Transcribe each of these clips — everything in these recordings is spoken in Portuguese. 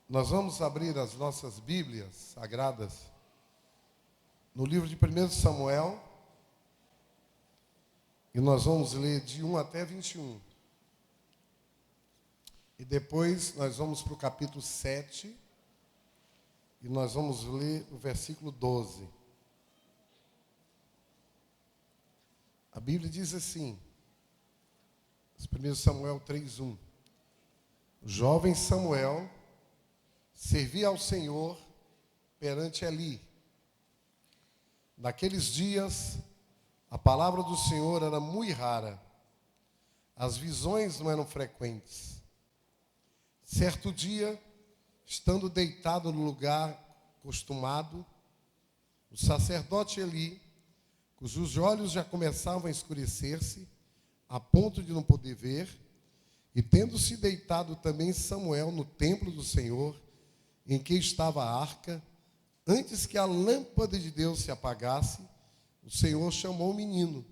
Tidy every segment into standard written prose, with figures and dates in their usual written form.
Nós vamos abrir as nossas Bíblias sagradas no livro de 1 Samuel e nós vamos ler de 1 até 21. E depois nós vamos para o capítulo 7 e nós vamos ler o versículo 12. A Bíblia diz assim, 1 Samuel 3:1. O jovem Samuel servia ao Senhor perante Eli. Naqueles dias, a palavra do Senhor era muito rara. As visões não eram frequentes. Certo dia, estando deitado no lugar costumado, o sacerdote Eli, cujos olhos já começavam a escurecer-se, a ponto de não poder ver, e tendo-se deitado também Samuel no templo do Senhor, em que estava a arca, antes que a lâmpada de Deus se apagasse, o Senhor chamou o menino: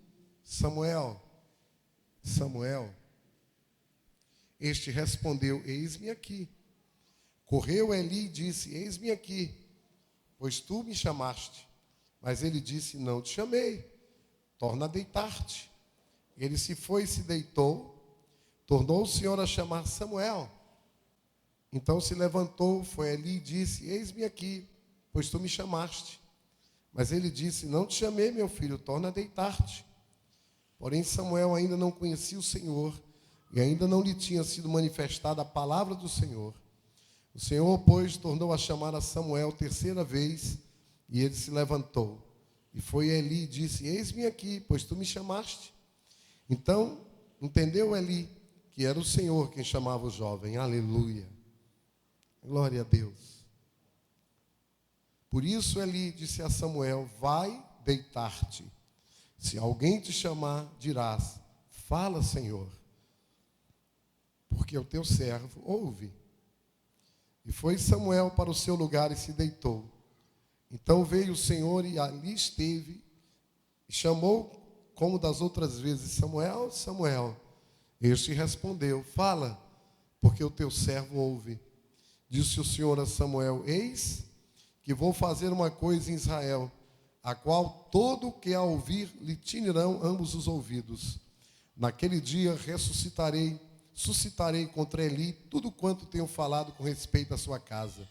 Samuel, Samuel. Este respondeu: eis-me aqui. Correu Eli e disse: eis-me aqui, pois tu me chamaste. Mas ele disse: não te chamei, torna a deitar-te. Ele se foi e se deitou. Tornou o Senhor a chamar Samuel. Então se levantou, foi ali e disse: eis-me aqui, pois tu me chamaste. Mas ele disse: não te chamei, meu filho, torna a deitar-te. Porém Samuel ainda não conhecia o Senhor, e ainda não lhe tinha sido manifestada a palavra do Senhor. O Senhor, pois, tornou a chamar a Samuel terceira vez, e ele se levantou. E foi Eli e disse: eis-me aqui, pois tu me chamaste. Então entendeu Eli que era o Senhor quem chamava o jovem. Aleluia. Glória a Deus. Por isso Eli disse a Samuel: vai deitar-te. Se alguém te chamar, dirás: fala, Senhor, porque o teu servo ouve. E foi Samuel para o seu lugar e se deitou. Então veio o Senhor e ali esteve, e chamou como das outras vezes: Samuel, Samuel. Este respondeu: fala, porque o teu servo ouve. Disse o Senhor a Samuel: eis que vou fazer uma coisa em Israel, a qual todo o que a ouvir lhe tinirão ambos os ouvidos. Naquele dia suscitarei contra Eli tudo quanto tenho falado com respeito à sua casa.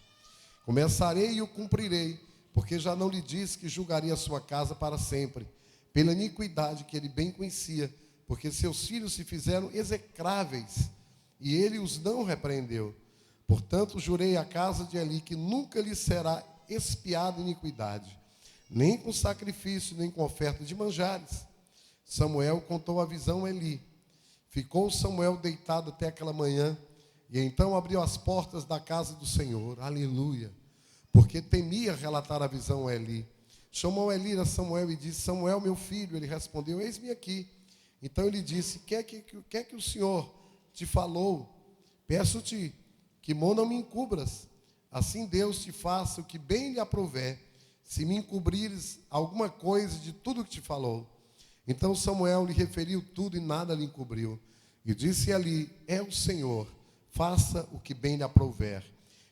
Começarei e o cumprirei, porque já não lhe disse que julgaria a sua casa para sempre, pela iniquidade que ele bem conhecia, porque seus filhos se fizeram execráveis, e ele os não repreendeu. Portanto, jurei à casa de Eli que nunca lhe será expiada iniquidade, nem com sacrifício, nem com oferta de manjares. Samuel contou a visão a Eli. Ficou Samuel deitado até aquela manhã, e então abriu as portas da casa do Senhor. Aleluia. Porque temia relatar a visão a Eli. Chamou Eli a Samuel e disse: Samuel, meu filho. Ele respondeu: eis-me aqui. Então ele disse: quer que o Senhor te falou? Peço-te que não me encubras. Assim Deus te faça o que bem lhe aprouver, se me encobrires alguma coisa de tudo que te falou. Então Samuel lhe referiu tudo e nada lhe encobriu. E disse ali: é o Senhor, faça o que bem lhe aprouver.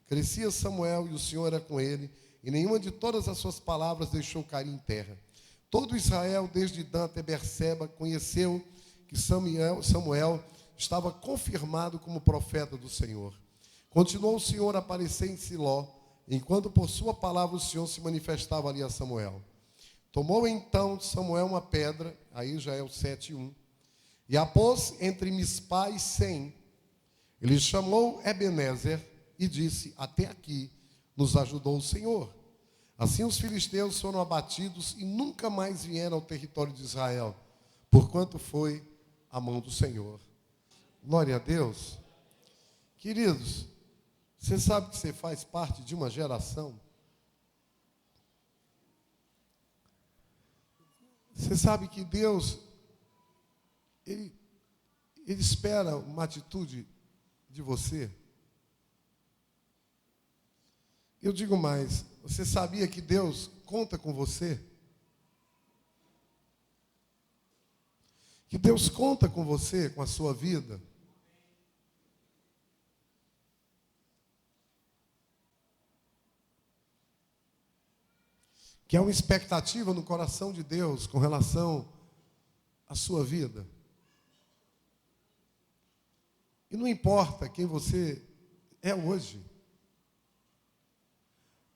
Crescia Samuel e o Senhor era com ele, e nenhuma de todas as suas palavras deixou cair em terra. Todo Israel, desde Dan até Berseba, conheceu que Samuel estava confirmado como profeta do Senhor. Continuou o Senhor a aparecer em Siló, enquanto por sua palavra o Senhor se manifestava ali a Samuel. Tomou então Samuel uma pedra, aí já é o 7:1, e a pôs entre Mispá e Sem. Ele chamou Ebenezer e disse: até aqui nos ajudou o Senhor. Assim os filisteus foram abatidos e nunca mais vieram ao território de Israel, porquanto foi a mão do Senhor. Glória a Deus. Queridos, você sabe que você faz parte de uma geração? Você sabe que Deus, Ele espera uma atitude de você? Eu digo mais, você sabia que Deus conta com você? Que Deus conta com você, com a sua vida? que há uma expectativa no coração de Deus com relação à sua vida. E não importa quem você é hoje.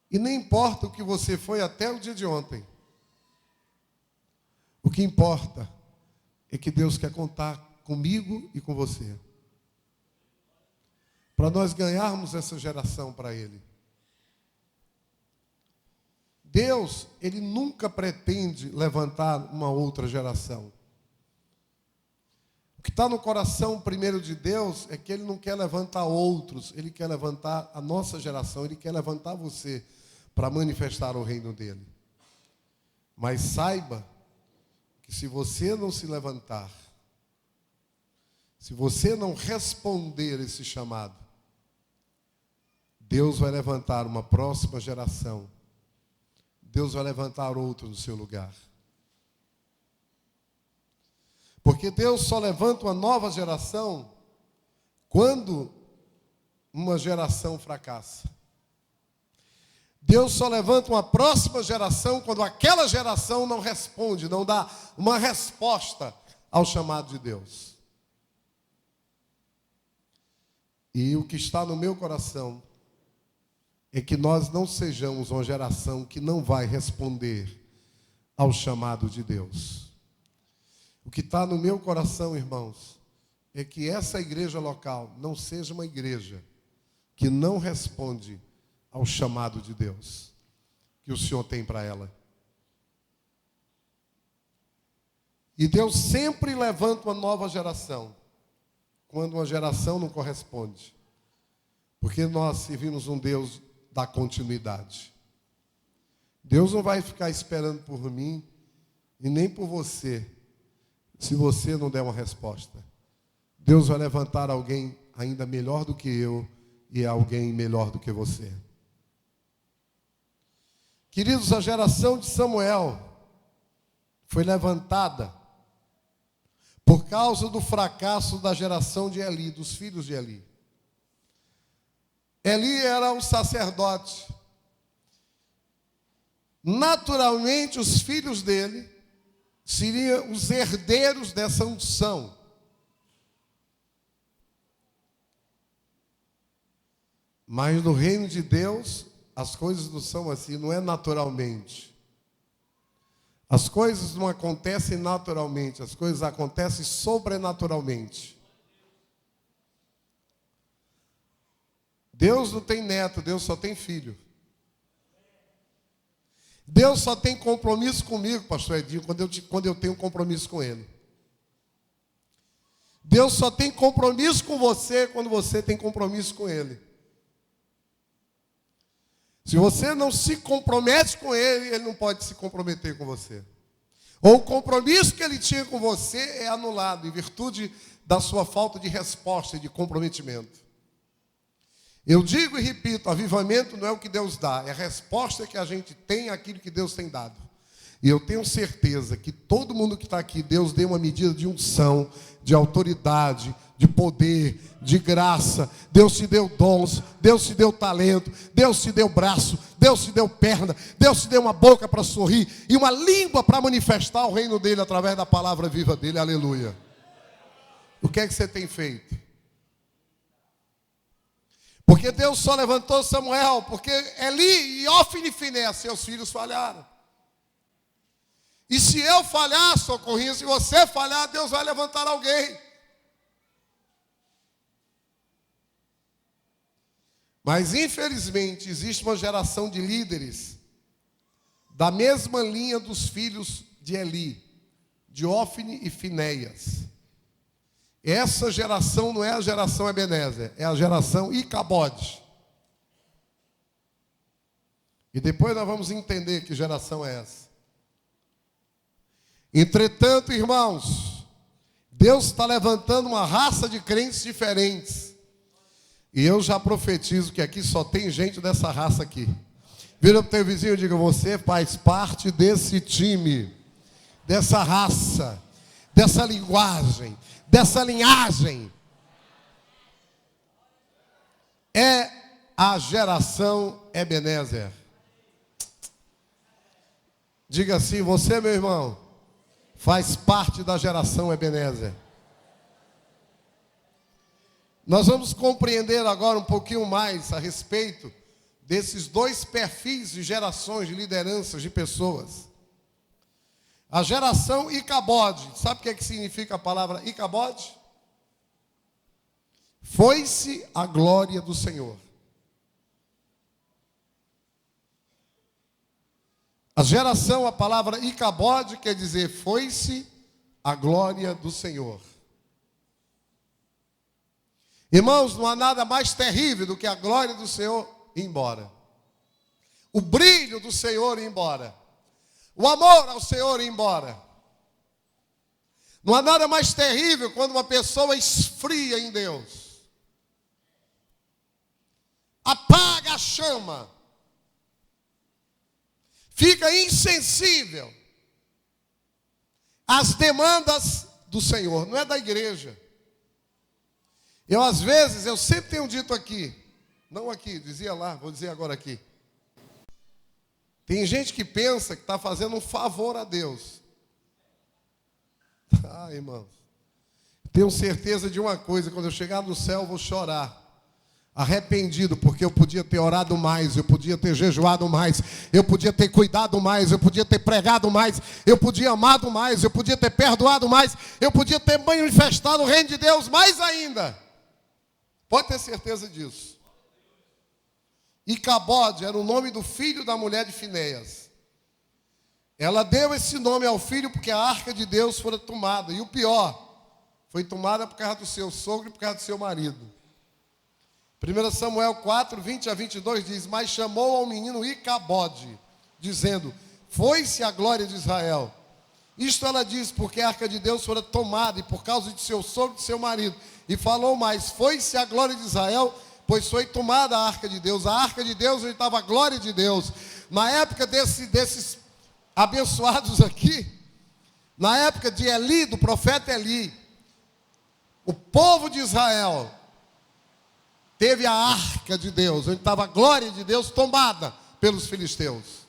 E nem importa o que você foi até o dia de ontem. O que importa é que Deus quer contar comigo e com você, para nós ganharmos essa geração para Ele. Deus, Ele nunca pretende levantar uma outra geração. O que está no coração primeiro de Deus é que Ele não quer levantar outros, Ele quer levantar a nossa geração, Ele quer levantar você para manifestar o reino dEle. Mas saiba que se você não se levantar, se você não responder esse chamado, Deus vai levantar uma próxima geração. Deus vai levantar outro no seu lugar. Porque Deus só levanta uma nova geração quando uma geração fracassa. Deus só levanta uma próxima geração quando aquela geração não responde, não dá uma resposta ao chamado de Deus. E o que está no meu coração é que nós não sejamos uma geração que não vai responder ao chamado de Deus. O que está no meu coração, irmãos, é que essa igreja local não seja uma igreja que não responde ao chamado de Deus que o Senhor tem para ela. E Deus sempre levanta uma nova geração quando uma geração não corresponde, porque nós servimos um Deus da continuidade. Deus não vai ficar esperando por mim e nem por você se você não der uma resposta. Deus vai levantar alguém ainda melhor do que eu e alguém melhor do que você. Queridos, a geração de Samuel foi levantada por causa do fracasso da geração de Eli, dos filhos de Eli. Eli era um sacerdote. Naturalmente, os filhos dele seriam os herdeiros dessa unção. Mas no reino de Deus, as coisas não são assim, não é naturalmente. As coisas não acontecem naturalmente, as coisas acontecem sobrenaturalmente. Deus não tem neto, Deus só tem filho. Deus só tem compromisso comigo, pastor Edinho, quando eu tenho compromisso com Ele. Deus só tem compromisso com você quando você tem compromisso com Ele. Se você não se compromete com Ele, Ele não pode se comprometer com você. Ou o compromisso que Ele tinha com você é anulado em virtude da sua falta de resposta e de comprometimento. Eu digo e repito, avivamento não é o que Deus dá, é a resposta que a gente tem àquilo que Deus tem dado. E eu tenho certeza que todo mundo que está aqui, Deus deu uma medida de unção, de autoridade, de poder, de graça. Deus te deu dons, Deus te deu talento, Deus te deu braço, Deus te deu perna, Deus te deu uma boca para sorrir e uma língua para manifestar o reino dele através da palavra viva dele, aleluia. O que é que você tem feito? Porque Deus só levantou Samuel, porque Eli e Ofni e Finéias, seus filhos, falharam. E se eu falhar, socorrinho, se você falhar, Deus vai levantar alguém. Mas, infelizmente, existe uma geração de líderes da mesma linha dos filhos de Eli, de Ofni e Finéias. Essa geração não é a geração Ebenezer, é a geração Icabode. E depois nós vamos entender que geração é essa. Entretanto, irmãos, Deus está levantando uma raça de crentes diferentes. E eu já profetizo que aqui só tem gente dessa raça aqui. Vira para o teu vizinho e diga: você faz parte desse time, dessa raça, dessa linguagem, dessa linhagem. É a geração Ebenezer. Diga assim: você, meu irmão, faz parte da geração Ebenezer. Nós vamos compreender agora um pouquinho mais a respeito desses dois perfis de gerações, de lideranças, de pessoas. A geração Icabode. Sabe o que significa a palavra Icabode? Foi-se a glória do Senhor. A geração, a palavra Icabode quer dizer foi-se a glória do Senhor. Irmãos, não há nada mais terrível do que a glória do Senhor ir embora. O brilho do Senhor ir embora. O amor ao Senhor ir embora. Não há nada mais terrível quando uma pessoa esfria em Deus. Apaga a chama. Fica insensível às demandas do Senhor. Não é da igreja. Às vezes, eu sempre tenho dito aqui. Não aqui, dizia lá, vou dizer agora aqui. Tem gente que pensa que está fazendo um favor a Deus. Irmãos, tenho certeza de uma coisa: quando eu chegar no céu, eu vou chorar. Arrependido, porque eu podia ter orado mais, eu podia ter jejuado mais, eu podia ter cuidado mais, eu podia ter pregado mais, eu podia amado mais, eu podia ter perdoado mais, eu podia ter manifestado o reino de Deus mais ainda. Pode ter certeza disso. Icabode era o nome do filho da mulher de Finéias. Ela deu esse nome ao filho porque a arca de Deus fora tomada. E o pior, foi tomada por causa do seu sogro e por causa do seu marido. 1 Samuel 4, 20 a 22 diz: mas chamou ao menino Icabode, dizendo: foi-se a glória de Israel. Isto ela diz porque a arca de Deus fora tomada, e por causa de seu sogro e de seu marido. E falou mais: foi-se a glória de Israel, pois foi tomada a arca de Deus. A arca de Deus, onde estava a glória de Deus. Na época desses abençoados aqui, na época de Eli, do profeta Eli, o povo de Israel teve a arca de Deus, onde estava a glória de Deus, tomada pelos filisteus.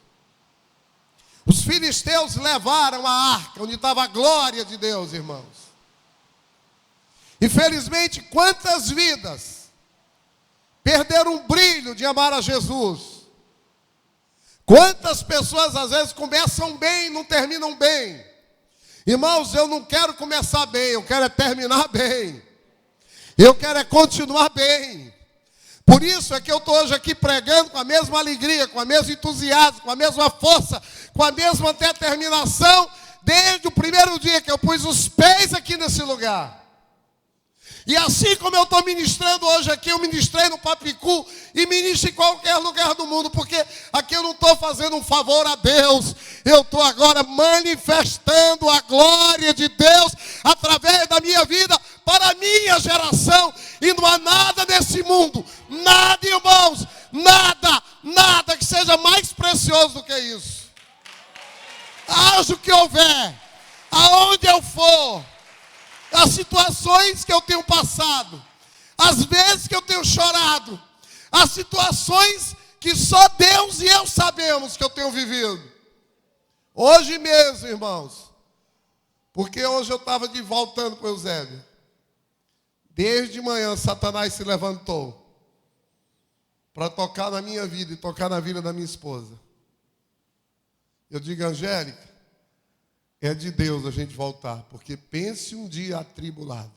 Os filisteus levaram a arca, onde estava a glória de Deus, irmãos. Infelizmente, quantas vidas perderam o brilho de amar a Jesus? Quantas pessoas às vezes começam bem e não terminam bem? Irmãos, eu não quero começar bem, eu quero terminar bem. Eu quero continuar bem. Por isso é que eu estou hoje aqui pregando com a mesma alegria, com o mesmo entusiasmo, com a mesma força, com a mesma determinação, desde o primeiro dia que eu pus os pés aqui nesse lugar. E assim como eu estou ministrando hoje aqui, eu ministrei no Papicu e ministro em qualquer lugar do mundo, porque aqui eu não estou fazendo um favor a Deus, eu estou agora manifestando a glória de Deus através da minha vida para a minha geração. E não há nada nesse mundo, nada, irmãos, nada que seja mais precioso do que isso. Haja o que houver, aonde eu for, as situações que eu tenho passado, as vezes que eu tenho chorado, as situações que só Deus e eu sabemos que eu tenho vivido. Hoje mesmo, irmãos, porque hoje eu estava voltando para o Eusébio. Desde manhã Satanás se levantou para tocar na minha vida e tocar na vida da minha esposa. Eu digo: Angélica, é de Deus a gente voltar, porque pense um dia atribulado.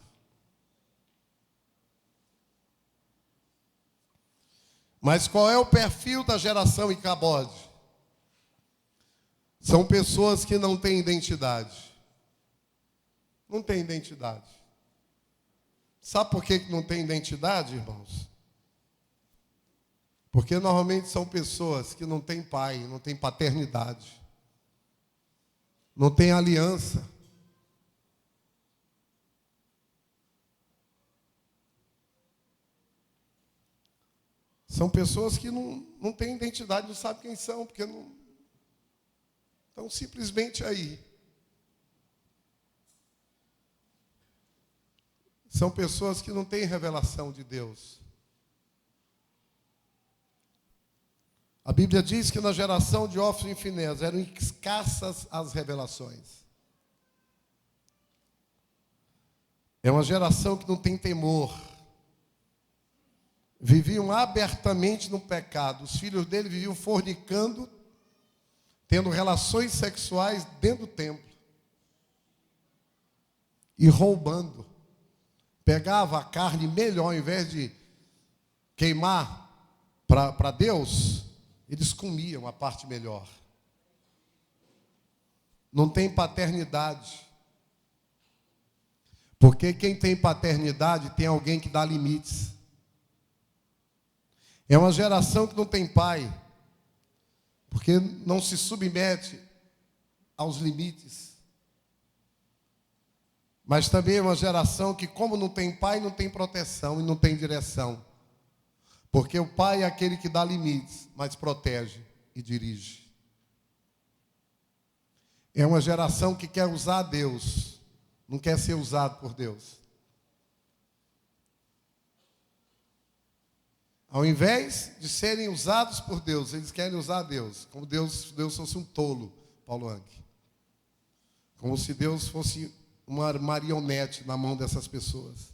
Mas qual é o perfil da geração Icabode? São pessoas que não têm identidade. Não têm identidade. Sabe por que não tem identidade, irmãos? Porque normalmente são pessoas que não têm pai, não têm paternidade. Não tem aliança. São pessoas que não têm identidade, não sabem quem são, porque não estão simplesmente aí. São pessoas que não têm revelação de Deus. A Bíblia diz que na geração de Hófni e Finéias eram escassas as revelações. É uma geração que não tem temor. Viviam abertamente no pecado. Os filhos dele viviam fornicando, tendo relações sexuais dentro do templo. E roubando. Pegava a carne melhor, ao invés de queimar para Deus, eles comiam a parte melhor. Não tem paternidade. Porque quem tem paternidade tem alguém que dá limites. É uma geração que não tem pai, porque não se submete aos limites. Mas também é uma geração que, como não tem pai, não tem proteção e não tem direção. Porque o pai é aquele que dá limites, mas protege e dirige. É uma geração que quer usar Deus, não quer ser usado por Deus. Ao invés de serem usados por Deus, eles querem usar Deus, como Deus fosse um tolo, Paulo Anke. Como se Deus fosse uma marionete na mão dessas pessoas.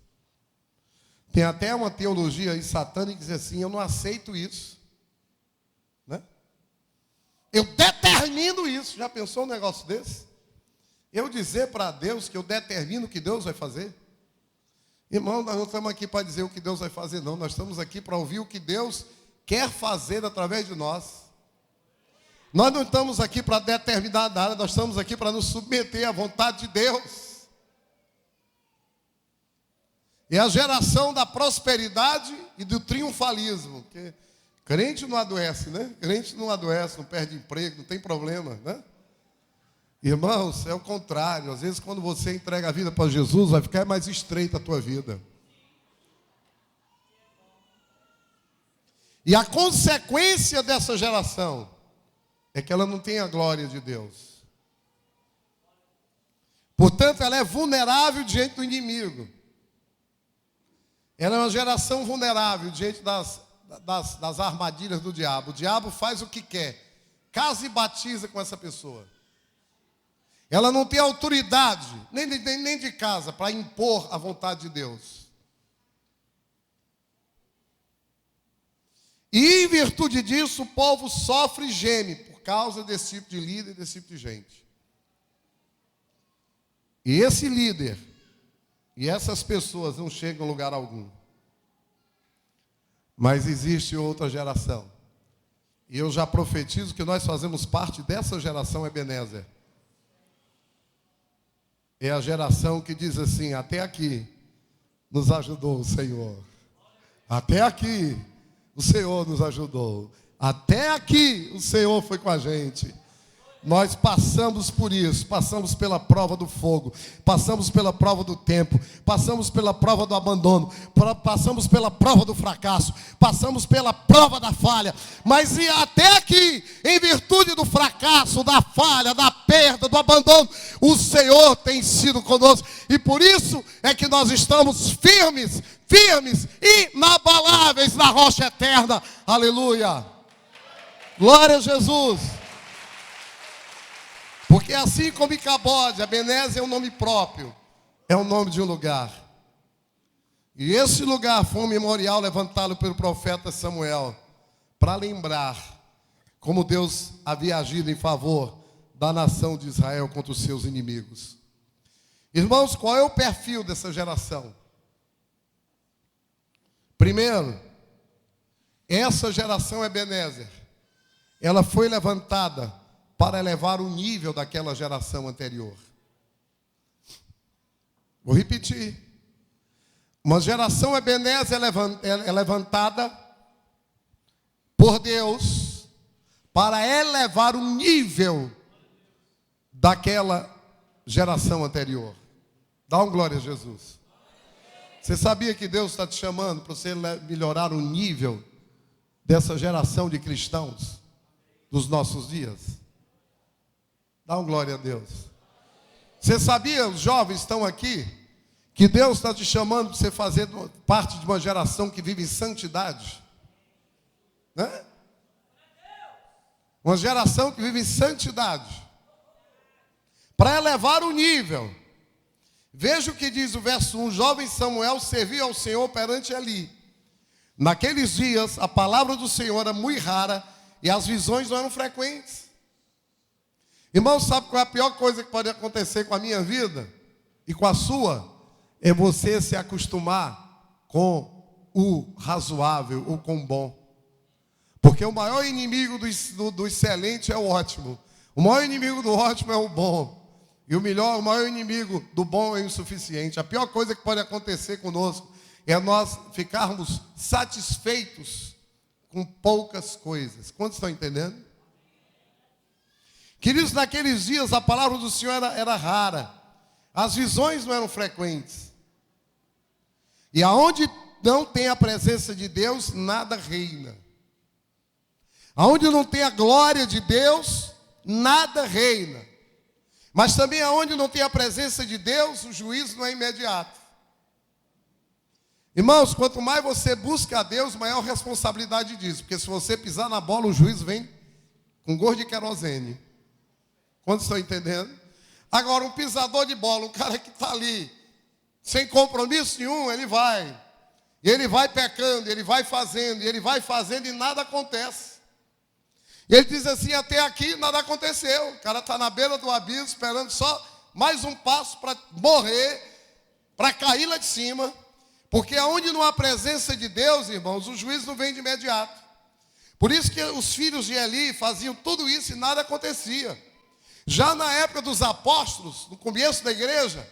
Tem até uma teologia aí satânica que diz assim: eu não aceito isso. Né? Eu determino isso. Já pensou um negócio desse? Eu dizer para Deus que eu determino o que Deus vai fazer? Irmão, nós não estamos aqui para dizer o que Deus vai fazer, não. Nós estamos aqui para ouvir o que Deus quer fazer através de nós. Nós não estamos aqui para determinar nada, nós estamos aqui para nos submeter à vontade de Deus. É a geração da prosperidade e do triunfalismo. Porque crente não adoece, né? Crente não adoece, não perde emprego, não tem problema, né? Irmãos, é o contrário. Às vezes, quando você entrega a vida para Jesus, vai ficar mais estreita a tua vida. E a consequência dessa geração é que ela não tem a glória de Deus. Portanto, ela é vulnerável diante do inimigo. Ela é uma geração vulnerável diante das armadilhas do diabo. O diabo faz o que quer. Casa e batiza com essa pessoa. Ela não tem autoridade, nem de casa, para impor a vontade de Deus. E em virtude disso, o povo sofre e geme por causa desse tipo de líder, desse tipo de gente. E esse líder e essas pessoas não chegam a lugar algum. Mas existe outra geração. E eu já profetizo que nós fazemos parte dessa geração Ebenezer. É a geração que diz assim: até aqui nos ajudou o Senhor. Até aqui o Senhor nos ajudou. Até aqui o Senhor foi com a gente. Nós passamos por isso, passamos pela prova do fogo, passamos pela prova do tempo, passamos pela prova do abandono, passamos pela prova do fracasso, passamos pela prova da falha, mas até aqui, em virtude do fracasso, da falha, da perda, do abandono, o Senhor tem sido conosco, e por isso é que nós estamos firmes, inabaláveis na rocha eterna. Aleluia! Glória a Jesus! Porque assim como Icabode, Ebenezer é um nome próprio, é o nome de um lugar. E esse lugar foi um memorial levantado pelo profeta Samuel, para lembrar como Deus havia agido em favor da nação de Israel contra os seus inimigos. Irmãos, qual é o perfil dessa geração? Primeiro, essa geração Ebenezer, ela foi levantada para elevar o nível daquela geração anterior. Vou repetir. Uma geração Ebenezer é levantada por Deus para elevar o nível daquela geração anterior. Dá um glória a Jesus. Você sabia que Deus está te chamando para você melhorar o nível dessa geração de cristãos dos nossos dias? Dá um glória a Deus. Você sabia, os jovens estão aqui, que Deus está te chamando para você fazer parte de uma geração que vive em santidade? Né? uma geração que vive em santidade, para elevar o nível. Veja o que diz o verso 1: jovem Samuel serviu ao Senhor perante Eli. Naqueles dias, a palavra do Senhor era muito rara e as visões não eram frequentes. Irmão, sabe qual é a pior coisa que pode acontecer com a minha vida e com a sua? É você se acostumar com o razoável ou com o bom. Porque o maior inimigo do excelente é o ótimo. O maior inimigo do ótimo é o bom. E o maior inimigo do bom é o insuficiente. A pior coisa que pode acontecer conosco é nós ficarmos satisfeitos com poucas coisas. Quantos estão entendendo? Queridos, naqueles dias a palavra do Senhor era rara. As visões não eram frequentes. E aonde não tem a presença de Deus, nada reina. Aonde não tem a glória de Deus, nada reina. Mas também aonde não tem a presença de Deus, o juízo não é imediato. Irmãos, quanto mais você busca a Deus, maior responsabilidade disso. Porque se você pisar na bola, o juízo vem com gosto de querosene. Quantos estão entendendo? Agora, um pisador de bola, um cara que está ali, sem compromisso nenhum, ele vai. E ele vai pecando, ele vai fazendo, e ele vai fazendo e nada acontece. E ele diz assim: até aqui nada aconteceu. O cara está na beira do abismo, esperando só mais um passo para morrer, para cair lá de cima. Porque aonde não há presença de Deus, irmãos, o juízo não vem de imediato. Por isso que os filhos de Eli faziam tudo isso e nada acontecia. Já na época dos apóstolos, no começo da igreja,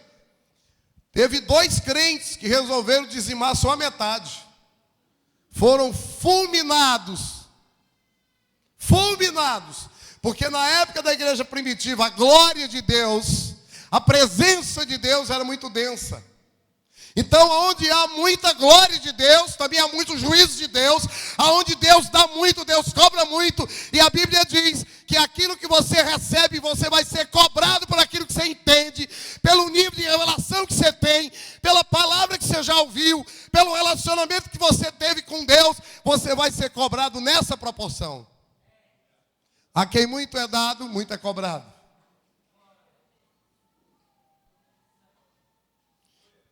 teve 2 crentes que resolveram dizimar só a metade. Foram fulminados. Fulminados. Porque na época da igreja primitiva, a glória de Deus, a presença de Deus era muito densa. Então, onde há muita glória de Deus, também há muito juízo de Deus. Aonde Deus dá muito, Deus cobra muito. E a Bíblia diz que aquilo que você recebe, você vai ser cobrado por aquilo que você entende, pelo nível de revelação que você tem, pela palavra que você já ouviu, pelo relacionamento que você teve com Deus, você vai ser cobrado nessa proporção. A quem muito é dado, muito é cobrado.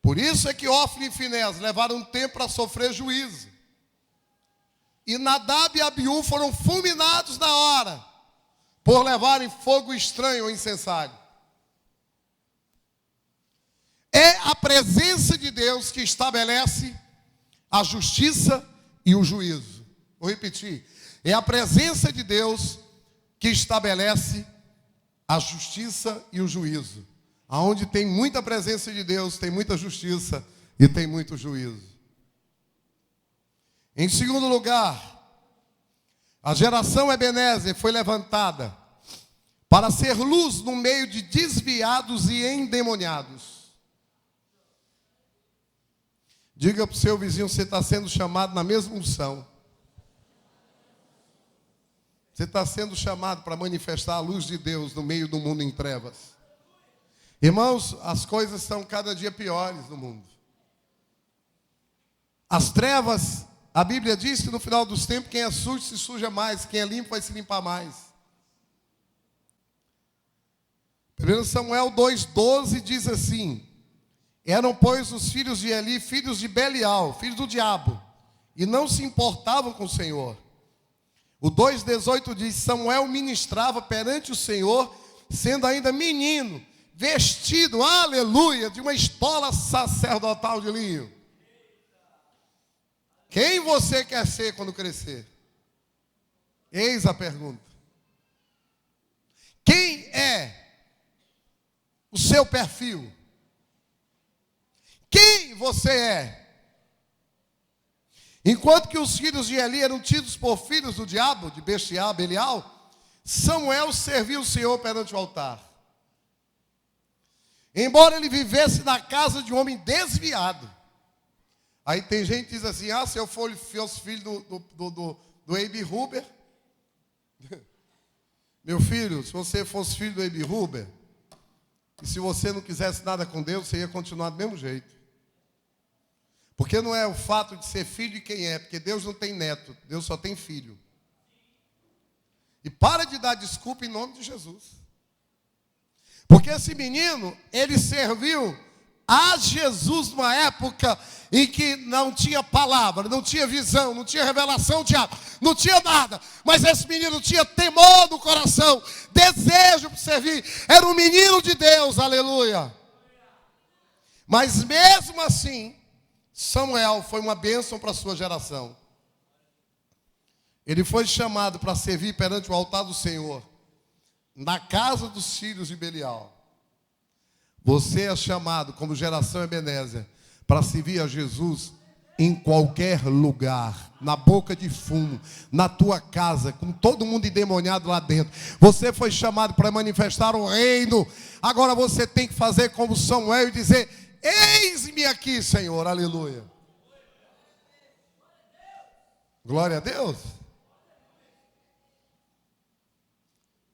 Por isso é que Ofni e Finés levaram um tempo para sofrer juízo. E Nadab e Abiú foram fulminados na hora, por levarem fogo estranho ou incensário. É a presença de Deus que estabelece a justiça e o juízo. Vou repetir. É a presença de Deus que estabelece a justiça e o juízo. Aonde tem muita presença de Deus, tem muita justiça e tem muito juízo. Em segundo lugar, a geração Ebenezer foi levantada para ser luz no meio de desviados e endemoniados. Diga para o seu vizinho: você está sendo chamado na mesma unção. Você está sendo chamado para manifestar a luz de Deus no meio do mundo em trevas. Irmãos, as coisas estão cada dia piores no mundo. As trevas, a Bíblia diz que no final dos tempos, quem é sujo se suja mais, quem é limpo vai se limpar mais. 1 Samuel 2,12 diz assim: eram, pois, os filhos de Eli, filhos de Belial, filhos do diabo, e não se importavam com o Senhor. O 2,18 diz: Samuel ministrava perante o Senhor, sendo ainda menino, vestido, aleluia, de uma estola sacerdotal de linho. Quem você quer ser quando crescer? Eis a pergunta. Quem é o seu perfil? Quem você é? Enquanto que os filhos de Eli eram tidos por filhos do diabo, de Belial, Samuel serviu o Senhor perante o altar. Embora ele vivesse na casa de um homem desviado. Aí tem gente que diz assim: se eu fosse filho do Abe Huber. Meu filho, se você fosse filho do Abe Huber, e se você não quisesse nada com Deus, você ia continuar do mesmo jeito. Porque não é o fato de ser filho de quem é, porque Deus não tem neto, Deus só tem filho. E para de dar desculpa em nome de Jesus. Porque esse menino, ele serviu a Jesus numa época em que não tinha palavra, não tinha visão, não tinha revelação, não tinha nada. Mas esse menino tinha temor no coração, desejo por servir. Era um menino de Deus, aleluia. Mas mesmo assim, Samuel foi uma bênção para a sua geração. Ele foi chamado para servir perante o altar do Senhor, na casa dos filhos de Belial. Você é chamado, como geração Ebenezer, para servir a Jesus em qualquer lugar, na boca de fumo, na tua casa, com todo mundo endemoniado lá dentro. Você foi chamado para manifestar o reino. Agora você tem que fazer como Samuel e dizer: eis-me aqui, Senhor, aleluia. Glória a Deus.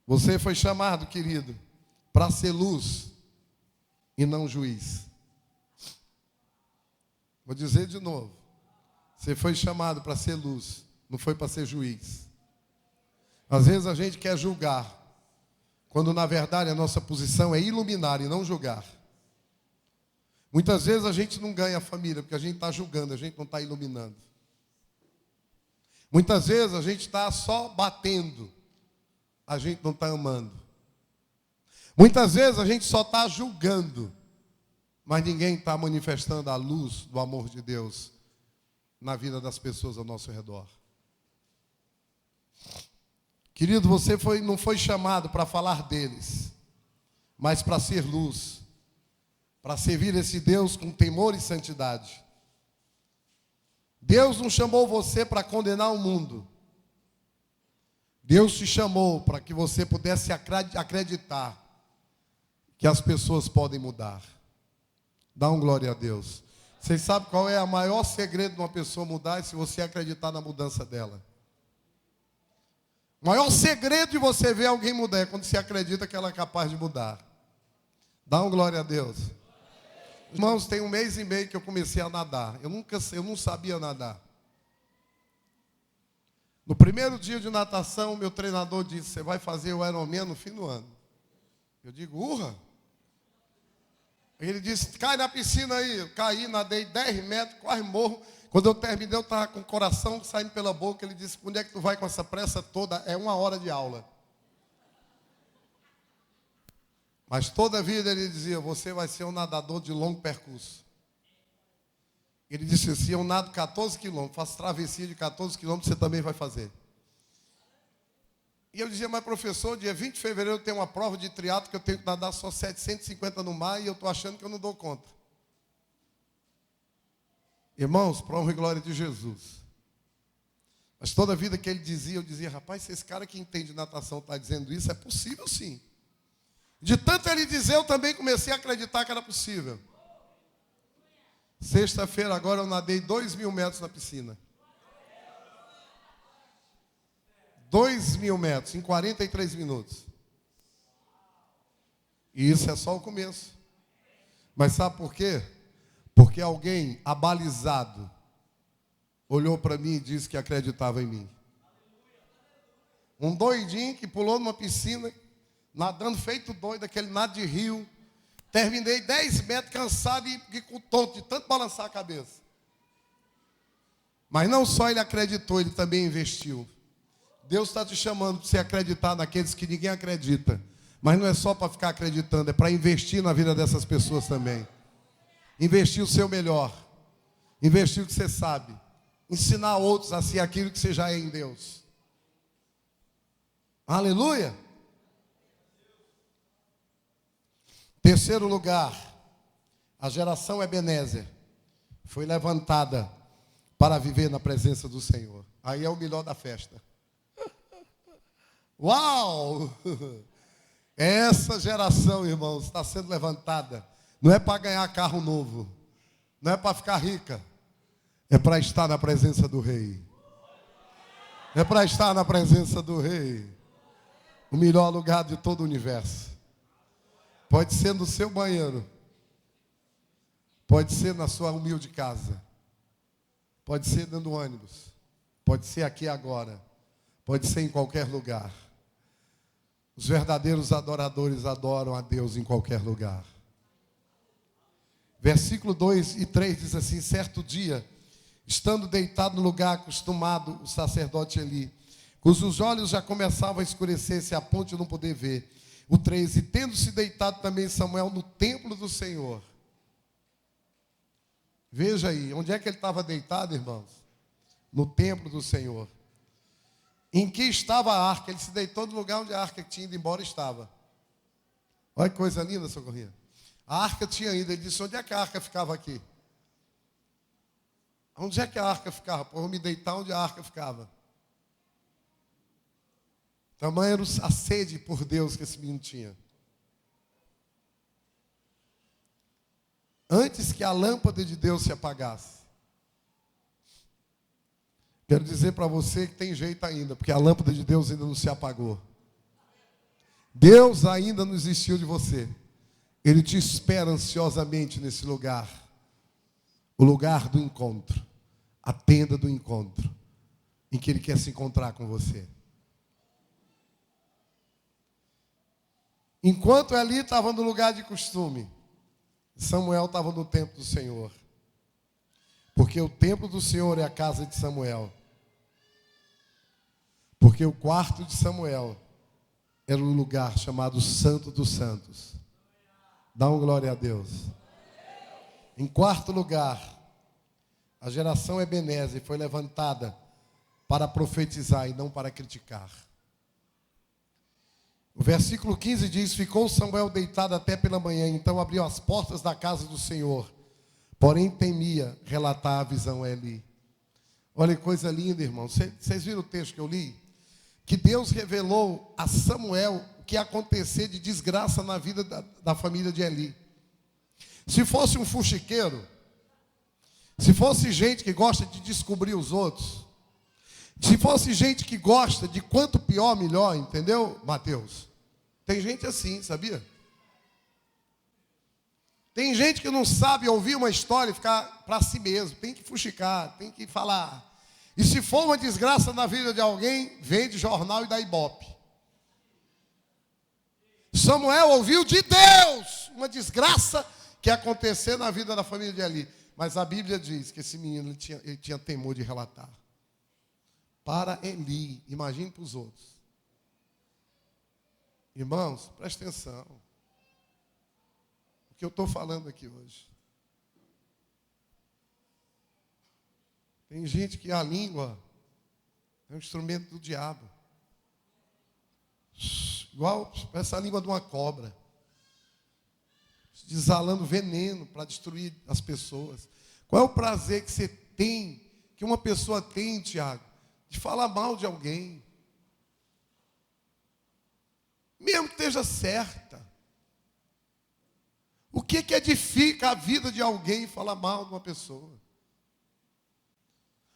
Você foi chamado, querido, para ser luz e não juiz. Vou dizer de novo. Você foi chamado para ser luz, não foi para ser juiz. Às vezes a gente quer julgar, quando na verdade a nossa posição é iluminar e não julgar. Muitas vezes a gente não ganha a família, porque a gente está julgando, a gente não está iluminando. Muitas vezes a gente está só batendo, a gente não está amando. Muitas vezes a gente só está julgando, mas ninguém está manifestando a luz do amor de Deus na vida das pessoas ao nosso redor. Querido, você não foi chamado para falar deles, mas para ser luz, para servir esse Deus com temor e santidade. Deus não chamou você para condenar o mundo. Deus te chamou para que você pudesse acreditar que as pessoas podem mudar. Dá um glória a Deus. Vocês sabem qual é o maior segredo de uma pessoa mudar? É se você acreditar na mudança dela. O maior segredo de você ver alguém mudar é quando você acredita que ela é capaz de mudar. Dá um glória a Deus. Irmãos, tem 1 mês e meio que eu comecei a nadar. Eu não sabia nadar. No primeiro dia de natação, meu treinador disse: você vai fazer o Ironman no fim do ano. Eu digo: urra. Ele disse: cai na piscina aí. Eu caí, nadei 10 metros, quase morro. Quando eu terminei, eu estava com o coração saindo pela boca. Ele disse: onde é que tu vai com essa pressa toda? É 1 hora de aula. Mas toda a vida ele dizia: você vai ser um nadador de longo percurso. Ele disse assim: eu nado 14 quilômetros, faço travessia de 14 quilômetros, você também vai fazer. E eu dizia: mas professor, dia 20 de fevereiro eu tenho uma prova de triatlo que eu tenho que nadar só 750 no mar e eu estou achando que eu não dou conta. Irmãos, para a honra e glória de Jesus. Mas toda a vida que ele dizia, eu dizia: rapaz, se esse cara que entende natação está dizendo isso, é possível sim. De tanto ele dizer, eu também comecei a acreditar que era possível. Sexta-feira agora eu nadei 2.000 metros na piscina. 2.000 metros em 43 minutos. E isso é só o começo. Mas sabe por quê? Porque alguém abalizado olhou para mim e disse que acreditava em mim. Um doidinho que pulou numa piscina, nadando feito doido, aquele nado de rio. Terminei 10 metros cansado e com tonto de tanto balançar a cabeça. Mas não só ele acreditou, ele também investiu. Deus está te chamando para você acreditar naqueles que ninguém acredita. Mas não é só para ficar acreditando, é para investir na vida dessas pessoas também. Investir o seu melhor. Investir o que você sabe. Ensinar outros a ser aquilo que você já é em Deus. Aleluia! Terceiro lugar, a geração Ebenezer foi levantada para viver na presença do Senhor. Aí é o melhor da festa. Uau! Essa geração, irmãos, está sendo levantada. Não é para ganhar carro novo. Não é para ficar rica. É para estar na presença do Rei. É para estar na presença do Rei. O melhor lugar de todo o universo. Pode ser no seu banheiro. Pode ser na sua humilde casa. Pode ser dentro do ônibus. Pode ser aqui agora. Pode ser em qualquer lugar. Os verdadeiros adoradores adoram a Deus em qualquer lugar. Versículo 2 e 3 diz assim: certo dia, estando deitado no lugar acostumado, o sacerdote Eli, cujos olhos já começavam a escurecer-se a ponto de não poder ver. O 3, e tendo-se deitado também Samuel no templo do Senhor. Veja aí, onde é que ele estava deitado, irmãos? No templo do Senhor. Em que estava a arca? Ele se deitou no lugar onde a arca que tinha ido embora estava. Olha que coisa linda, Socorrinha. A arca tinha ido. Ele disse: onde é que a arca ficava aqui? Onde é que a arca ficava? Pô, eu vou me deitar onde a arca ficava. Tamanha era a sede por Deus que esse menino tinha. Antes que a lâmpada de Deus se apagasse. Quero dizer para você que tem jeito ainda, porque a lâmpada de Deus ainda não se apagou. Deus ainda não desistiu de você. Ele te espera ansiosamente nesse lugar. O lugar do encontro. A tenda do encontro. Em que Ele quer se encontrar com você. Enquanto Eli estava no lugar de costume, Samuel estava no templo do Senhor. Porque o templo do Senhor é a casa de Samuel. Porque o quarto de Samuel era um lugar chamado Santo dos Santos. Dá uma glória a Deus. Em quarto lugar, a geração Ebenezer foi levantada para profetizar e não para criticar. O versículo 15 diz: ficou Samuel deitado até pela manhã, então abriu as portas da casa do Senhor, porém temia relatar a visão a Eli. Olha que coisa linda, irmão. Vocês viram o texto que eu li? Que Deus revelou a Samuel o que ia acontecer de desgraça na vida da família de Eli. Se fosse um fuxiqueiro, se fosse gente que gosta de descobrir os outros, se fosse gente que gosta de quanto pior, melhor, entendeu, Mateus? Tem gente assim, sabia? Tem gente que não sabe ouvir uma história e ficar para si mesmo. Tem que fuxicar, tem que falar. E se for uma desgraça na vida de alguém, vende jornal e dá ibope. Samuel ouviu de Deus uma desgraça que ia acontecer na vida da família de Eli. Mas a Bíblia diz que esse menino ele tinha temor de relatar. Para Eli, imagine para os outros. Irmãos, presta atenção. O que eu estou falando aqui hoje. Tem gente que a língua é um instrumento do diabo. Igual essa língua de uma cobra. Exalando veneno para destruir as pessoas. Qual é o prazer que você tem, que uma pessoa tem, Tiago, de falar mal de alguém? Mesmo que esteja certa. O que edifica a vida de alguém falar mal de uma pessoa?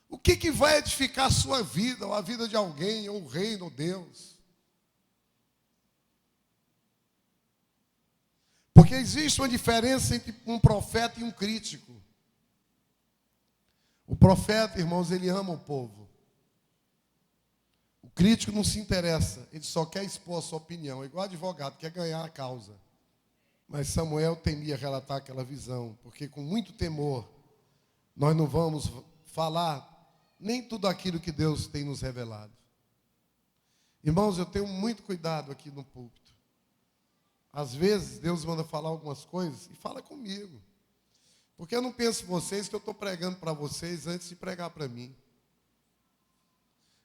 O que vai edificar a sua vida, ou a vida de alguém, ou o reino, ou Deus? Porque existe uma diferença entre um profeta e um crítico. O profeta, irmãos, ele ama o povo. O crítico não se interessa, ele só quer expor a sua opinião. É igual advogado, quer ganhar a causa. Mas Samuel temia relatar aquela visão, porque com muito temor, nós não vamos falar nem tudo aquilo que Deus tem nos revelado. Irmãos, eu tenho muito cuidado aqui no púlpito. Às vezes, Deus manda falar algumas coisas e fala comigo. Porque eu não penso em vocês que eu estou pregando para vocês antes de pregar para mim.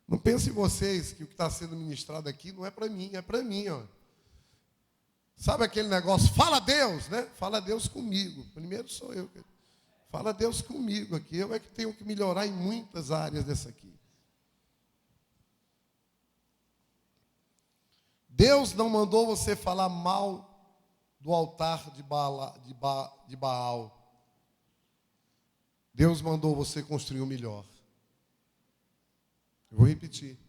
Não pense em vocês que o que está sendo ministrado aqui não é para mim, é para mim, ó. Sabe aquele negócio, fala a Deus, né? Fala a Deus comigo. Primeiro sou eu. Fala a Deus comigo aqui. Eu é que tenho que melhorar em muitas áreas dessa aqui. Deus não mandou você falar mal do altar de Baal. Deus mandou você construir o melhor. Eu vou repetir.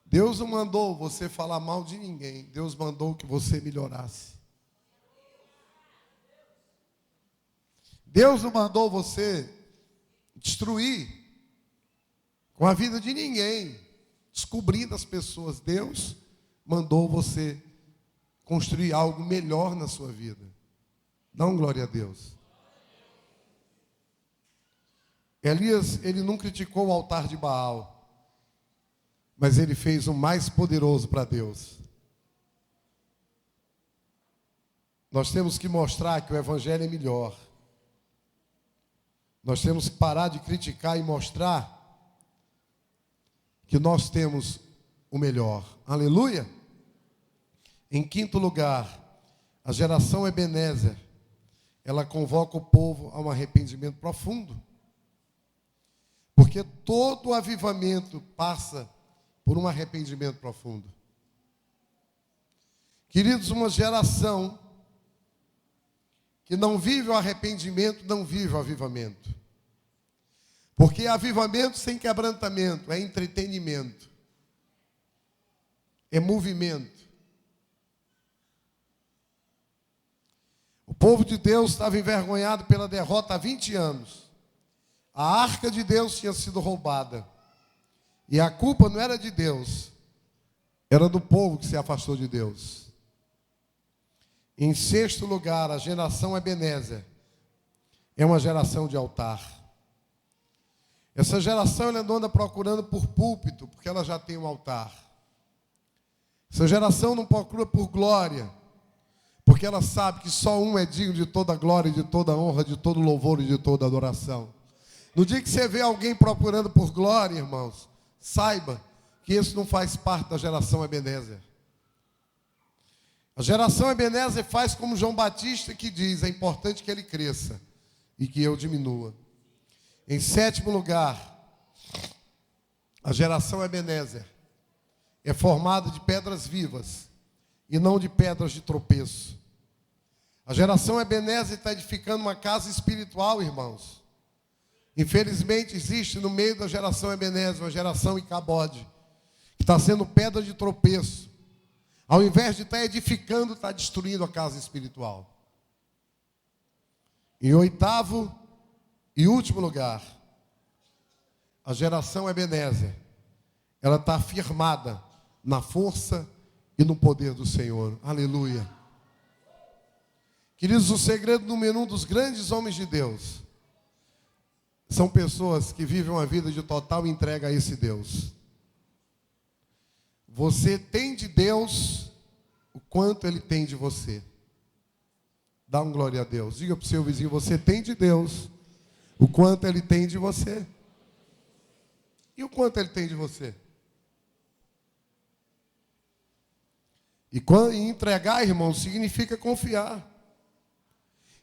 Deus não mandou você falar mal de ninguém. Deus mandou que você melhorasse. Deus não mandou você destruir com a vida de ninguém, descobrindo as pessoas. Deus mandou você construir algo melhor na sua vida. Dá um glória a Deus. Elias, ele não criticou o altar de Baal, mas ele fez o mais poderoso para Deus. Nós temos que mostrar que o evangelho é melhor. Nós temos que parar de criticar e mostrar que nós temos o melhor. Aleluia! Em quinto lugar, a geração Ebenezer, ela convoca o povo a um arrependimento profundo. Porque todo avivamento passa por um arrependimento profundo. Queridos, uma geração que não vive o arrependimento, não vive o avivamento. Porque avivamento sem quebrantamento é entretenimento, é movimento. O povo de Deus estava envergonhado pela derrota há 20 anos. A arca de Deus tinha sido roubada. E a culpa não era de Deus, era do povo que se afastou de Deus. Em sexto lugar, a geração Ebenezer é uma geração de altar. Essa geração ela não anda procurando por púlpito, porque ela já tem um altar. Essa geração não procura por glória, porque ela sabe que só um é digno de toda glória, de toda honra, de todo louvor e de toda adoração. No dia que você vê alguém procurando por glória, irmãos, saiba que isso não faz parte da geração Ebenezer. A geração Ebenezer faz como João Batista, que diz: é importante que ele cresça e que eu diminua. Em sétimo lugar, a geração Ebenezer é formada de pedras vivas e não de pedras de tropeço. A geração Ebenezer está edificando uma casa espiritual, irmãos. Infelizmente existe no meio da geração Ebenezer uma geração Icabode, que está sendo pedra de tropeço. Ao invés de estar edificando, está destruindo a casa espiritual. Em oitavo e último lugar, a geração Ebenezer, ela está firmada na força e no poder do Senhor. Aleluia. Queridos, o segredo número 1 dos grandes homens de Deus são pessoas que vivem uma vida de total entrega a esse Deus. Você tem de Deus o quanto Ele tem de você. Dá um glória a Deus. Diga para o seu vizinho: você tem de Deus o quanto Ele tem de você. E o quanto Ele tem de você? E entregar, irmão, significa confiar.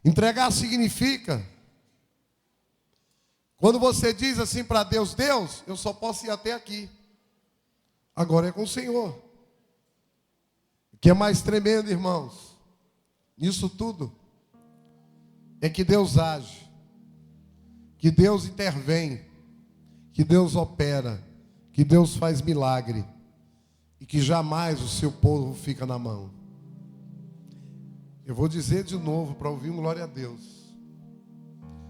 Entregar significa, quando você diz assim para Deus: Deus, eu só posso ir até aqui, agora é com o Senhor. O que é mais tremendo, irmãos, nisso tudo, é que Deus age, que Deus intervém, que Deus opera, que Deus faz milagre, e que jamais o seu povo fica na mão. Eu vou dizer de novo para ouvir um glória a Deus.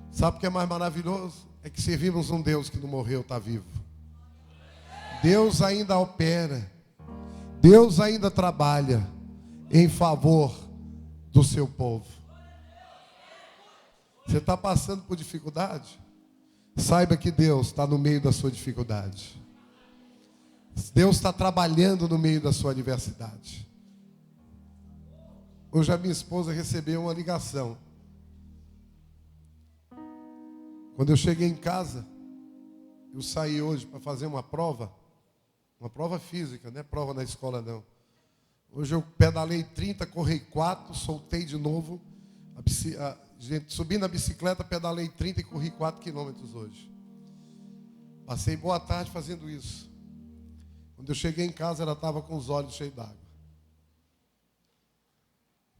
Sabe o que é mais maravilhoso? É que servimos um Deus que não morreu, está vivo. Deus ainda opera, Deus ainda trabalha em favor do seu povo. Você está passando por dificuldade? Saiba que Deus está no meio da sua dificuldade. Deus está trabalhando no meio da sua adversidade. Hoje a minha esposa recebeu uma ligação. Quando eu cheguei em casa, eu saí hoje para fazer uma prova física, não é prova na escola não. Hoje eu pedalei 30, corri 4, soltei de novo, subi na bicicleta, pedalei 30 e corri 4 quilômetros hoje. Passei boa tarde fazendo isso. Quando eu cheguei em casa, ela estava com os olhos cheios d'água.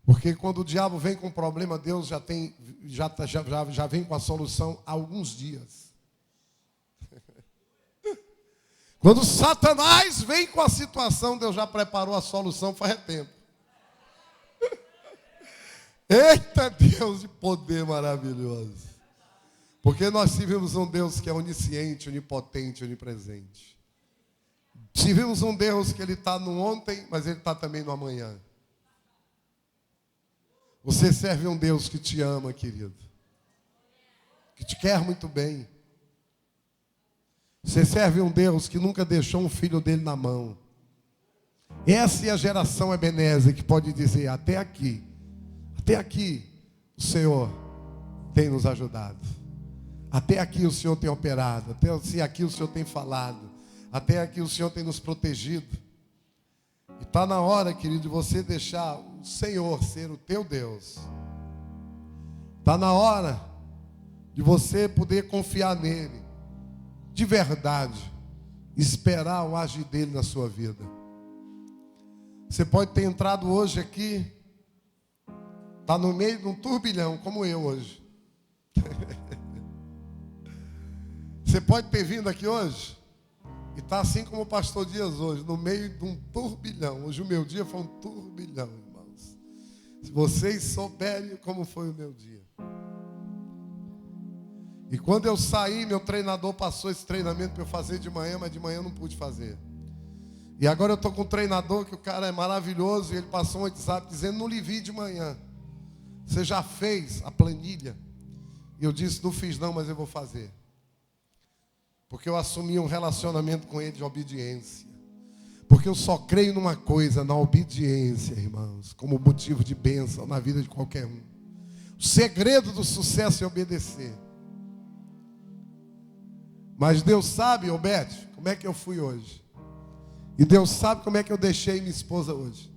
Porque quando o diabo vem com um problema, Deus já vem com a solução há alguns dias. Quando Satanás vem com a situação, Deus já preparou a solução faz tempo. Eita Deus de poder maravilhoso. Porque nós servimos um Deus que é onisciente, onipotente, onipresente. Servimos um Deus que Ele está no ontem, mas Ele está também no amanhã. Você serve um Deus que te ama, querido, que te quer muito bem. Você serve um Deus que nunca deixou um filho dele na mão. Essa é a geração Ebenezer que pode dizer: até aqui o Senhor tem nos ajudado. Até aqui o Senhor tem operado. Até aqui o Senhor tem falado. Até aqui o Senhor tem nos protegido. E está na hora, querido, de você deixar o Senhor ser o teu Deus. Está na hora de você poder confiar nele, de verdade, esperar o agir dele na sua vida. Você pode ter entrado hoje aqui, está no meio de um turbilhão, como eu hoje. Você pode ter vindo aqui hoje e está assim como o pastor Dias hoje, no meio de um turbilhão. Hoje o meu dia foi um turbilhão, irmãos. Se vocês souberem como foi o meu dia. E quando eu saí, meu treinador passou esse treinamento para eu fazer de manhã, mas de manhã eu não pude fazer. E agora eu estou com um treinador que o cara é maravilhoso, e ele passou um WhatsApp dizendo: não lhe vi de manhã. Você já fez a planilha? E eu disse: não fiz não, mas eu vou fazer. Porque eu assumi um relacionamento com ele de obediência. Porque eu só creio numa coisa, na obediência, irmãos, como motivo de bênção na vida de qualquer um. O segredo do sucesso é obedecer. Mas Deus sabe, Obed, como é que eu fui hoje. E Deus sabe como é que eu deixei minha esposa hoje.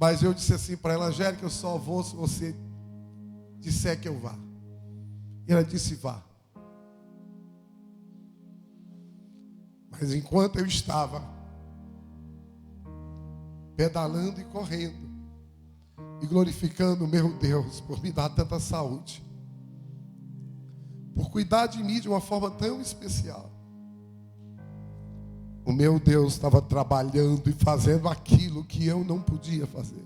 Mas eu disse assim para ela: Angélica, eu só vou se você disser que eu vá. E ela disse: vá. Mas enquanto eu estava pedalando e correndo e glorificando o meu Deus por me dar tanta saúde, por cuidar de mim de uma forma tão especial, o meu Deus estava trabalhando e fazendo aquilo que eu não podia fazer.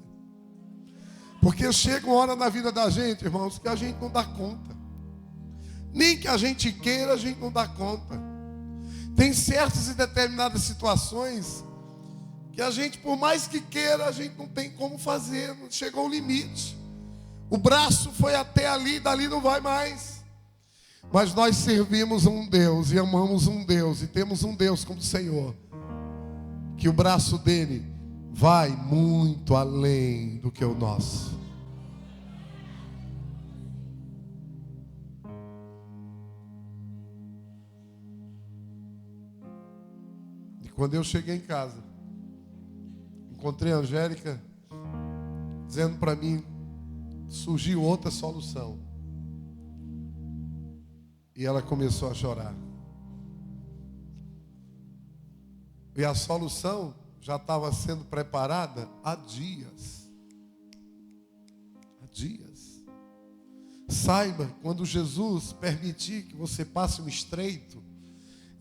Porque chega uma hora na vida da gente, irmãos, que a gente não dá conta. Nem que a gente queira, a gente não dá conta. Tem certas e determinadas situações que a gente, por mais que queira, a gente não tem como fazer. Chegou o limite. O braço foi até ali, dali não vai mais. Mas nós servimos um Deus e amamos um Deus e temos um Deus como o Senhor, que o braço dele vai muito além do que o nosso. E quando eu cheguei em casa, encontrei a Angélica dizendo para mim, surgiu outra solução. E ela começou a chorar. E a solução já estava sendo preparada há dias. Há dias. Saiba, quando Jesus permitir que você passe um estreito,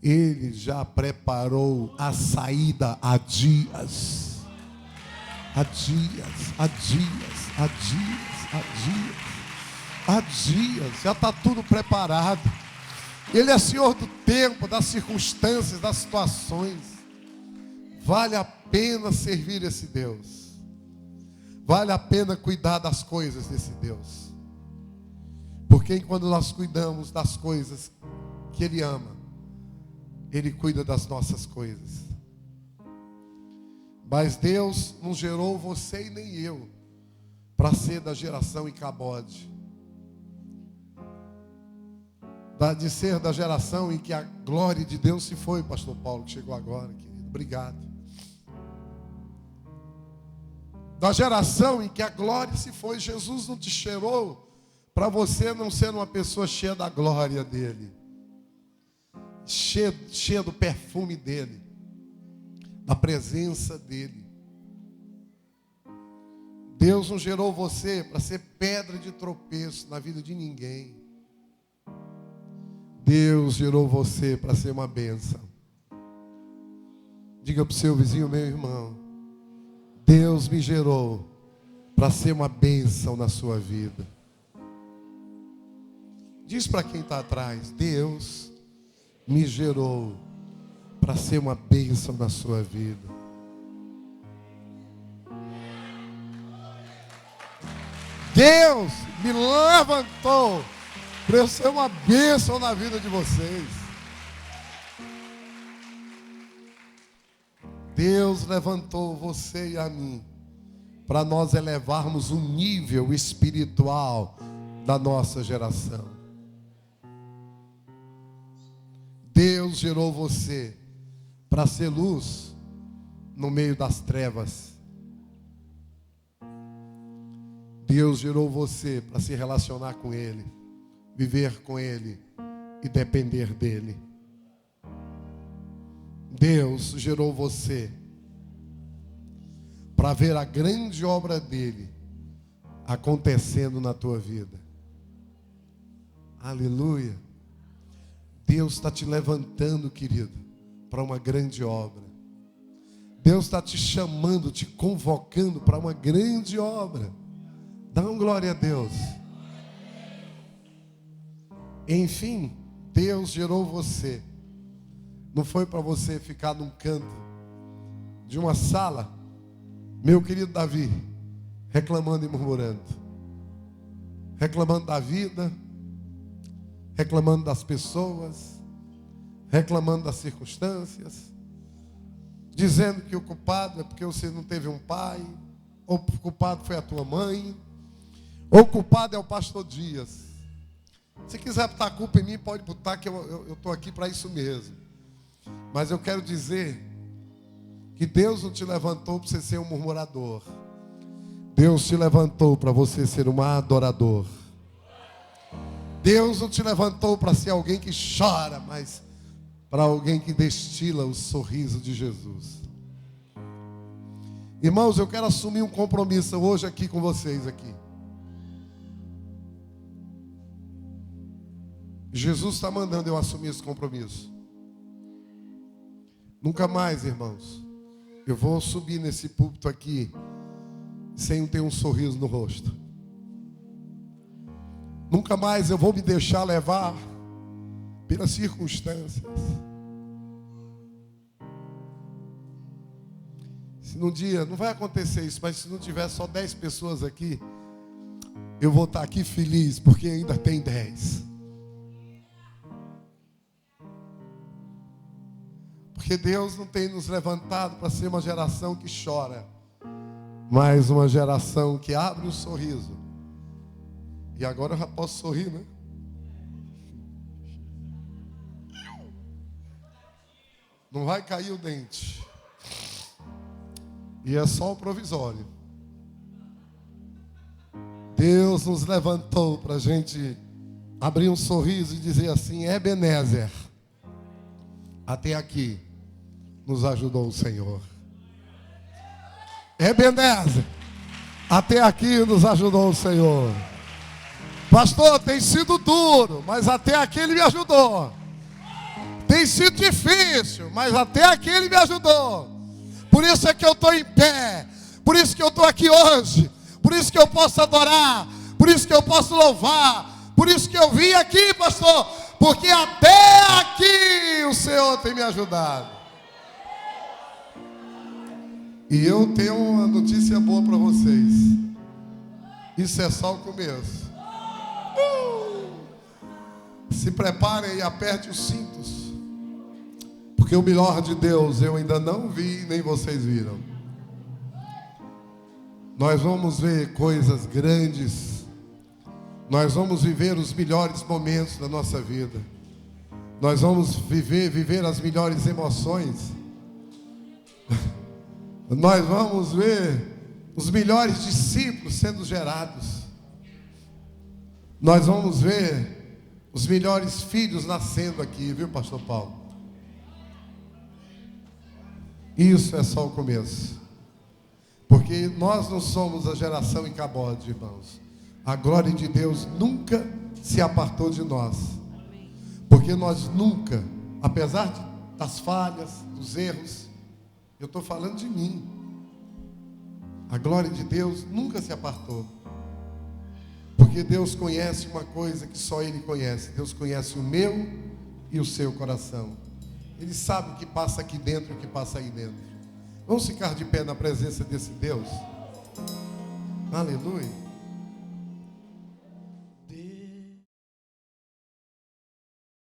Ele já preparou a saída há dias. Há dias, há dias, há dias, há dias. Há dias, já está tudo preparado. Ele é Senhor do tempo, das circunstâncias, das situações. Vale a pena servir esse Deus. Vale a pena cuidar das coisas desse Deus. Porque quando nós cuidamos das coisas que Ele ama, Ele cuida das nossas coisas. Mas Deus não gerou você e nem eu para ser da geração Icabode. De ser da geração em que a glória de Deus se foi, pastor Paulo, que chegou agora, querido. Obrigado. Da geração em que a glória se foi. Jesus não te cheirou para você não ser uma pessoa cheia da glória dele, cheia do perfume dele, da presença dele. Deus não gerou você para ser pedra de tropeço na vida de ninguém. Deus gerou você para ser uma bênção. Diga para o seu vizinho: meu irmão, Deus me gerou para ser uma bênção na sua vida. Diz para quem está atrás: Deus me gerou para ser uma bênção na sua vida. Deus me levantou para eu ser uma bênção na vida de vocês. Deus levantou você e a mim para nós elevarmos o nível espiritual da nossa geração. Deus gerou você para ser luz no meio das trevas. Deus gerou você para se relacionar com Ele, viver com Ele e depender dEle. Deus gerou você para ver a grande obra dEle acontecendo na tua vida. Aleluia. Deus está te levantando, querido, para uma grande obra. Deus está te chamando, te convocando para uma grande obra. Dá uma glória a Deus. Enfim, Deus gerou você. Não foi para você ficar num canto de uma sala, meu querido Davi, reclamando e murmurando. Reclamando da vida, reclamando das pessoas, reclamando das circunstâncias, dizendo que o culpado é porque você não teve um pai, ou o culpado foi a tua mãe, ou o culpado é o pastor Dias. Se quiser botar a culpa em mim, pode botar, que eu estou aqui para isso mesmo. Mas eu quero dizer que Deus não te levantou para você ser um murmurador. Deus te levantou para você ser um adorador. Deus não te levantou para ser alguém que chora, mas para alguém que destila o sorriso de Jesus. Irmãos, eu quero assumir um compromisso hoje aqui com vocês aqui. Jesus está mandando eu assumir esse compromisso. Nunca mais, irmãos, eu vou subir nesse púlpito aqui sem ter um sorriso no rosto. Nunca mais eu vou me deixar levar pelas circunstâncias. Se num dia, não vai acontecer isso, mas se não tiver só 10 pessoas aqui, eu vou estar aqui feliz, porque ainda tem 10. Porque Deus não tem nos levantado para ser uma geração que chora, mas uma geração que abre um sorriso. E agora eu já posso sorrir, né? Não vai cair o dente. E é só o provisório. Deus nos levantou para a gente abrir um sorriso e dizer assim: Ebenezer, até aqui nos ajudou o Senhor. Ebenezer, até aqui nos ajudou o Senhor. Pastor, tem sido duro, mas até aqui Ele me ajudou. Tem sido difícil, mas até aqui Ele me ajudou. Por isso é que eu estou em pé. Por isso que eu estou aqui hoje. Por isso que eu posso adorar. Por isso que eu posso louvar. Por isso que eu vim aqui, pastor. Porque até aqui o Senhor tem me ajudado. E eu tenho uma notícia boa para vocês. Isso é só o começo. Se preparem e apertem os cintos. Porque o melhor de Deus eu ainda não vi, nem vocês viram. Nós vamos ver coisas grandes. Nós vamos viver os melhores momentos da nossa vida. Nós vamos viver as melhores emoções. Nós vamos ver os melhores discípulos sendo gerados. Nós vamos ver os melhores filhos nascendo aqui, viu, pastor Paulo? Isso é só o começo. Porque nós não somos a geração Icabode, irmãos. A glória de Deus nunca se apartou de nós. Porque nós nunca, apesar das falhas, dos erros, eu estou falando de mim. A glória de Deus nunca se apartou. Porque Deus conhece uma coisa que só Ele conhece. Deus conhece o meu e o seu coração. Ele sabe o que passa aqui dentro e o que passa aí dentro. Vamos ficar de pé na presença desse Deus? Aleluia.